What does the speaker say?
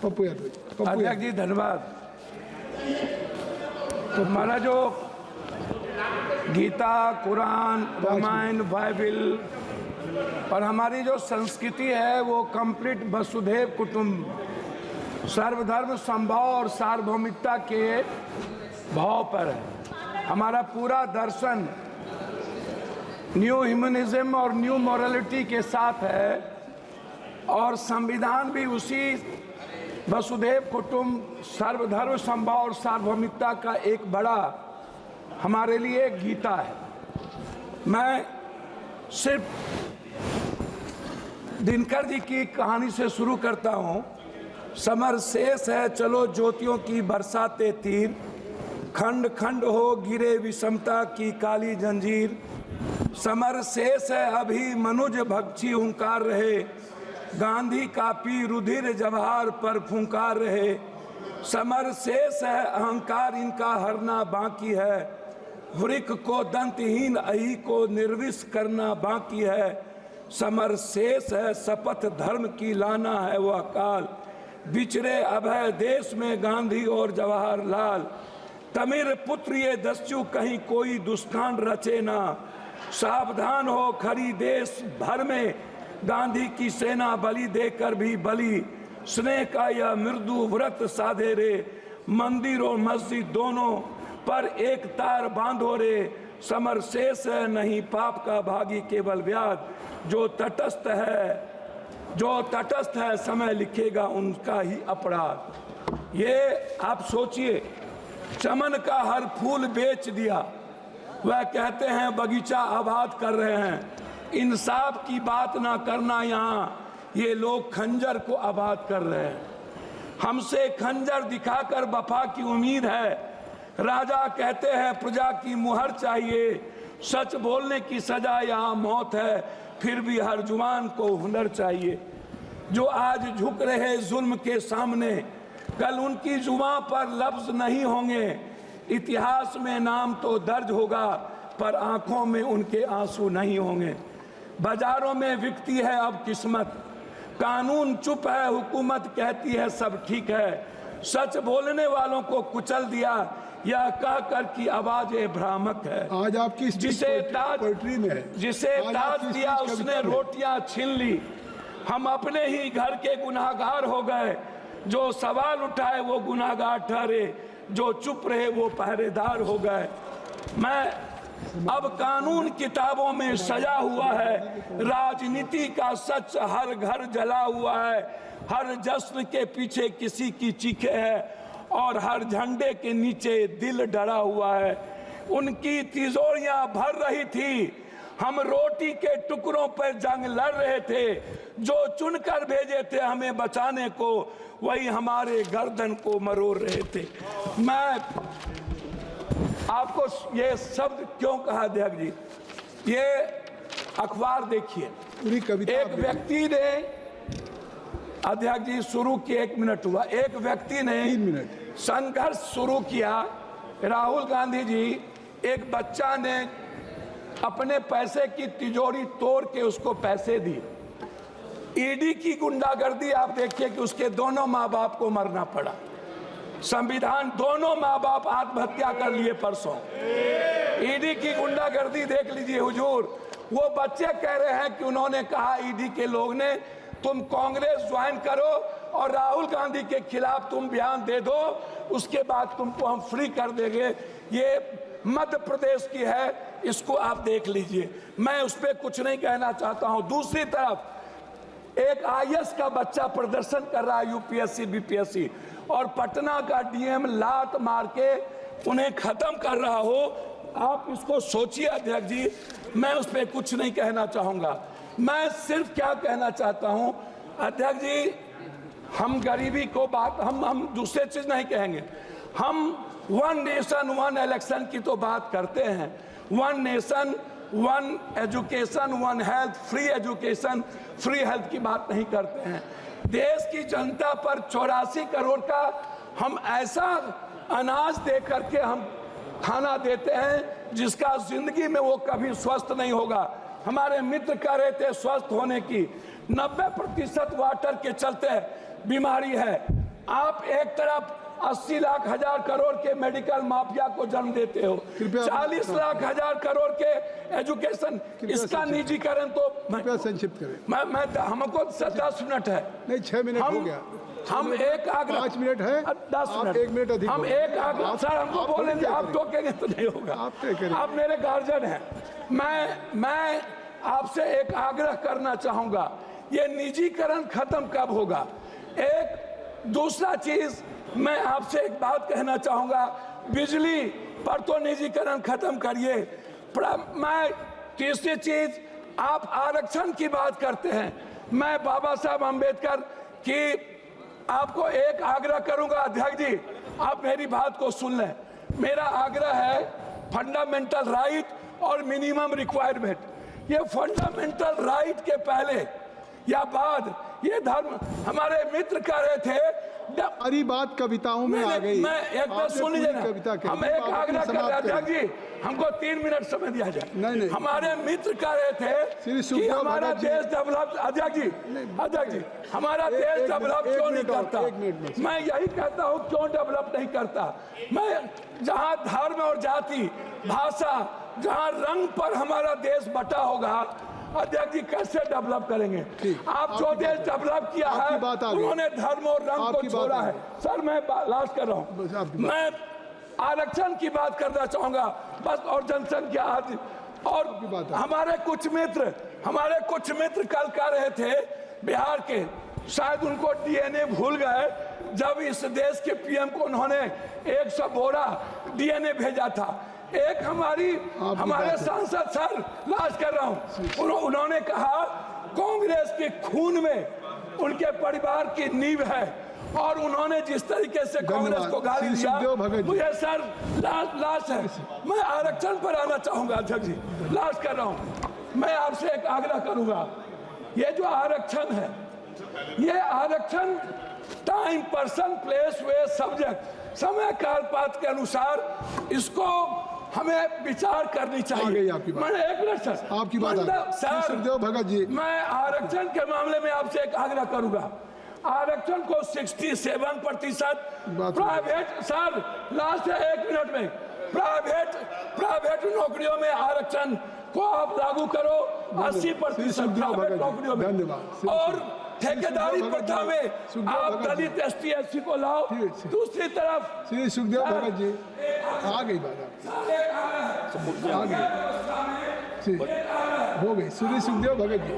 पप्पू यादव। अध्यक्ष जी धन्यवाद। तो हमारा जो गीता, कुरान, रामायण, बाइबल और हमारी जो संस्कृति है वो कंप्लीट वसुधैव कुटुंब, सर्वधर्म समभाव और सार्वभौमिकता के भाव पर है। हमारा पूरा दर्शन न्यू ह्यूमनिज्म और न्यू मॉरलिटी के साथ है और संविधान भी उसी वसुधैव कुटुंब, सर्वधर्म समभाव और सार्वभौमिकता का एक बड़ा हमारे लिए गीता है। मैं सिर्फ दिनकर जी की कहानी से शुरू करता हूँ। समर शेष है चलो ज्योतियों की बरसाते तीर, खंड खंड हो गिरे विषमता की काली जंजीर। समर शेष है अभी मनुज भक्षी हुंकार रहे, गांधी कापी रुधिर जवाहर पर फुंकार रहे। समर शेष है अहंकार इनका हरना बाकी है, वृक को दंतहीन अही को निर्विष करना बाकी है। समर शेष है शपथ धर्म की लाना है वह काल, बिछड़े अभय देश में गांधी और जवाहरलाल। तमिर पुत्र ये दस्यु कहीं कोई दुष्कांड रचे ना, सावधान हो खरी देश भर में गांधी की सेना बलि देकर भी बलि। स्नेह का यह मृदु व्रत साधे रे, मंदिर और मस्जिद दोनों पर एक तार बांधो रे। समर शेष है नहीं पाप का भागी केवल व्याध, जो तटस्थ है समय लिखेगा उनका ही अपराध। ये आप सोचिए, चमन का हर फूल बेच दिया, वह कहते हैं बगीचा आबाद कर रहे हैं। इंसाफ की बात ना करना, यहाँ ये लोग खंजर को आबाद कर रहे हैं। हमसे खंजर दिखाकर वफा की उम्मीद है, राजा कहते हैं प्रजा की मुहर चाहिए। सच बोलने की सजा यहाँ मौत है, फिर भी हर जुबान को हुनर चाहिए। जो आज झुक रहे जुल्म के सामने, कल उनकी जुबान पर लफ्ज नहीं होंगे। इतिहास में नाम तो दर्ज होगा, पर आंखों में उनके आंसू नहीं होंगे। बाजारों में बिकती है अब किस्मत, कानून चुप है हुकूमत कहती है सब ठीक है। सच बोलने वालों को कुचल दिया, यह कहकर की आवाज भ्रामक है। आज आपकी जिसे पोएट्री में है, जिसे ताज दिया उसने रोटियां छीन ली। हम अपने ही घर के गुनाहगार हो गए, जो सवाल उठाए वो गुनाहगार ठहरे, जो चुप रहे वो पहरेदार हो गए। मैं अब कानून किताबों में सजा हुआ है, राजनीति का सच हर घर जला हुआ है। हर जश्न के पीछे किसी की चीखें है और हर झंडे के नीचे दिल डरा हुआ है। उनकी तिजोरियां भर रही थी, हम रोटी के टुकड़ों पर जंग लड़ रहे थे। जो चुनकर भेजे थे हमें बचाने को, वही हमारे गर्दन को मरोड़ रहे थे। मैं आपको ये शब्द क्यों कहा अध्यक्ष जी, ये अखबार देखिए, पूरी कविता एक व्यक्ति ने, अध्यक्ष जी शुरू किया 1 मिनट हुआ, एक व्यक्ति ने 3 मिनट संघर्ष शुरू किया। राहुल गांधी जी, एक बच्चा ने अपने पैसे की तिजोरी तोड़ के उसको पैसे दिए। ईडी की गुंडागर्दी आप देखिए कि उसके दोनों माँ बाप को मरना पड़ा। संविधान, दोनों माँ बाप आत्महत्या कर लिए परसों। ईडी की गुंडागर्दी देख लीजिए हुजूर। वो बच्चे कह रहे हैं कि उन्होंने कहा ईडी के लोग ने तुम कांग्रेस ज्वाइन करो और राहुल गांधी के खिलाफ तुम बयान दे दो, उसके बाद तुमको हम फ्री कर देंगे। ये मध्य प्रदेश की है, इसको आप देख लीजिए। मैं उस पर कुछ नहीं कहना चाहता हूं। दूसरी तरफ एक आईएएस का बच्चा प्रदर्शन कर रहा है यूपीएससी बीपीएससी, और पटना का डीएम लात मार के उन्हें खत्म कर रहा हो। आप इसको सोचिए अध्यक्ष जी, मैं उस पर कुछ नहीं कहना चाहूंगा। मैं सिर्फ क्या कहना चाहता हूं अध्यक्ष जी, हम गरीबी को बात, हम दूसरे चीज नहीं कहेंगे। हम 1 नेशन 1 इलेक्शन की तो बात करते हैं। 1 nation 1 education 1 health, free education free health की बात नहीं करते हैं। देश की जनता पर 84 करोड़ का हम ऐसा अनाज दे करके हम खाना देते हैं जिसका जिंदगी में वो कभी स्वस्थ नहीं होगा। हमारे मित्र कह रहे थे स्वस्थ होने की, 90% वाटर के चलते बीमारी है। आप एक तरफ 80 लाख हजार करोड़ के मेडिकल माफिया को जन्म देते हो, कृपया 40 लाख हजार करोड़ के एजुकेशन, इसका निजीकरण तो कृपया संक्षिप्त करें। मैं हमको 10 मिनट है, नहीं 6 मिनट हो गया। हम एक आग्रह 5 मिनट है, 10 आप मिनट 1 मिनट अधिक हम बोलें। एक आग्रह, सर हमको बोलेंगे, आप टोकेंगे तो नहीं होगा। आप तय करें। आप मेरे गार्जियन हैं, मैं आपसे एक आग्रह करना चाहूंगा, ये निजीकरण खत्म कब होगा। एक दूसरा चीज मैं आपसे एक बात कहना चाहूंगा, बिजली पर तो निजीकरण खत्म करिए। मैं तीसरी चीज, आप आरक्षण की बात करते हैं, मैं बाबा साहब अंबेडकर की आपको एक आग्रह करूंगा, अध्यक्ष जी आप मेरी बात को सुन लें। मेरा आग्रह है फंडामेंटल राइट और मिनिमम रिक्वायरमेंट। ये फंडामेंटल राइट के पहले या बाद ये धर्म, हमारे मित्र कह रहे थे सारी बात कविताओं में आ गई। मैं एक बार सुन लीजिए ना, हम एक आग्रह कर रहे थे जी, हमको 3 मिनट समय दिया जाए। नहीं। हमारे मित्र कह रहे थे कि हमारा देश डेवलप, अध्यक्ष जी हमारा देश डेवलप क्यों नहीं करता। मैं यही कहता हूँ क्यों डेवलप नहीं करता। मैं जहाँ धर्म और जाति भाषा, जहाँ रंग पर हमारा देश बटा होगा, अध्यक्ष जी कैसे डेवलप करेंगे। आप जो देश डेवलप किया है उन्होंने धर्म और रंग को छोड़ा है। सर मैं लास्ट कर रहा हूँ, मैं आरक्षण की बात करना चाहूंगा बस, और जनसंख्या आदि। और हमारे कुछ मित्र कल कह रहे थे बिहार के, शायद उनको डीएनए भूल गए जब इस देश के पीएम को उन्होंने 100 बोरा डीएनए भेजा था। एक हमारे सांसद, सर लास्ट कर रहा हूं, उन्होंने कहा कांग्रेस के खून में उनके परिवार की नींव है, और उन्होंने जिस तरीके से कांग्रेस को गाली दिया, मुझे सर लास्ट है, मैं आरक्षण पर आना चाहूंगा अध्यक्ष जी, लास्ट कर रहा हूं। मैं आपसे एक आग्रह करूंगा, ये जो आरक्षण है, ये आरक्षण टाइम, पर्सन, प्लेस, वे, सब्जेक्ट, समय काल पात्र के अनुसार इसको हमें विचार करनी चाहिए। आपकी बात। मैंने एक मिनट सर, आपकी बात सर सुखदेव भगत जी, मैं आरक्षण के मामले में आपसे एक आग्रह करूंगा, आरक्षण को 67% प्राइवेट, सर लास्ट है 1 मिनट में, प्राइवेट नौकरियों में आरक्षण को आप लागू करो, 80% प्राइवेट नौकरियों में, और ठेकेदारी प्रथा में आप दलित ST SC को लाओ। दूसरी तरफ श्री सुखदेव भगत जी, आ गई बात, आ गई, हो गई। श्री सुखदेव भगत जी।